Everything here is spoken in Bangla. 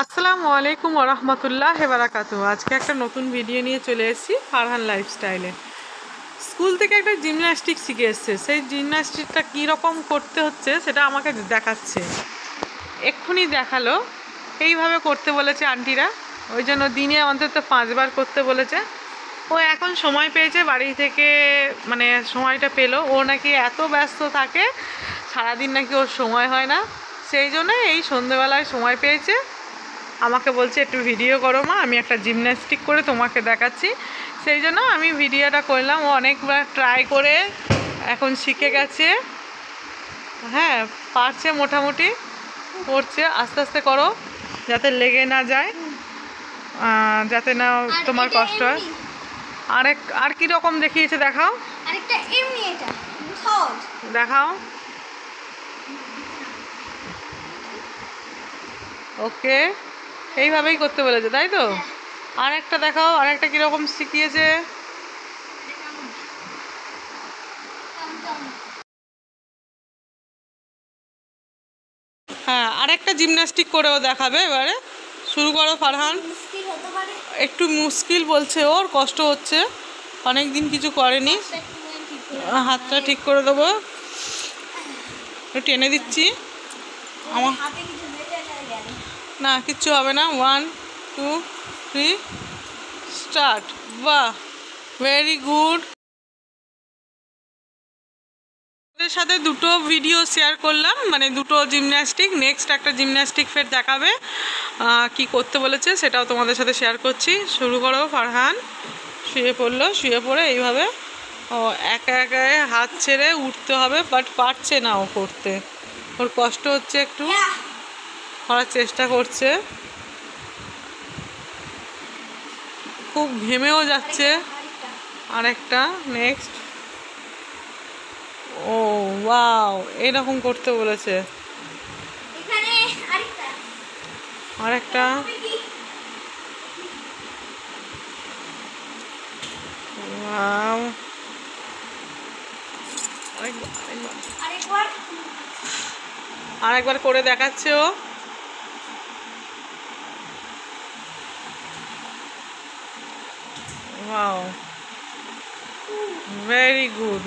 আসসালামু আলাইকুম ওয়া রাহমাতুল্লাহি ওয়া বারাকাতুহু। আজকে একটা নতুন ভিডিও নিয়ে চলে এসেছি ফারহান লাইফস্টাইলে। স্কুল থেকে একটা জিমন্যাস্টিক শিখে এসছে, সেই জিমন্যাস্টিকটা কী রকম করতে হচ্ছে সেটা আমাকে দেখাচ্ছে। এক্ষুনি দেখালো। এইভাবে করতে বলেছে আন্টিরা, ওই জন্য দিনে অন্তত 5 বার করতে বলেছে। ও এখন সময় পেয়েছে বাড়ি থেকে, মানে সময়টা পেলো। ও নাকি এত ব্যস্ত থাকে, সারাদিন নাকি ওর সময় হয় না, সেই জন্য এই সন্ধেবেলায় সময় পেয়েছে। আমাকে বলছে একটু ভিডিও করো মা, আমি একটা জিমন্যাস্টিক করে তোমাকে দেখাচ্ছি। সেই জন্য আমি ভিডিওটা করলাম। ও অনেকবার ট্রাই করে এখন শিখে গেছে। হ্যাঁ, পারছে মোটামুটি, করছে। আস্তে আস্তে করো যাতে লেগে না যায়, যাতে না তোমার কষ্ট হয়। আর কি রকম দেখিয়েছে দেখাও, দেখাও। ওকে, এইভাবেই করতে বলেছে তাই তো? আর একটা দেখাও, আর একটা কীরকম শিখিয়েছে। হ্যাঁ, আর একটা জিমন্যাস্টিক করেও দেখাবে। এবারে শুরু করো ফারহান। একটু মুশকিল বলছে, ওর কষ্ট হচ্ছে, অনেক দিন কিছু করেনি। হাতটা ঠিক করে দেবো, একটু টেনে দিচ্ছি। আমার না, কিচ্ছু হবে না। 1 2 3 স্টার্ট। বাহ, ভেরি গুড। ওদের সাথে দুটো ভিডিও শেয়ার করলাম, মানে দুটো জিমন্যাস্টিক। নেক্সট একটা জিমন্যাস্টিক ফের দেখাবে, কি করতে বলেছে সেটাও তোমাদের সাথে শেয়ার করছি। শুরু করো ফারহান। শুয়ে পড়লো, শুয়ে পড়ে এইভাবে ও একা একা হাত ছেড়ে উঠতে হবে, বাট পারছে না ও করতে। ওর কষ্ট হচ্ছে, একটু করার চেষ্টা করছে, খুব ঘেমেও যাচ্ছে। আরেকটা নেক্সট। ও ওয়াও, এরকম করতে বলেছে। আরেকটা। ওয়াও, আরেকবার করে দেখাচ্ছে ও। Wow, very good.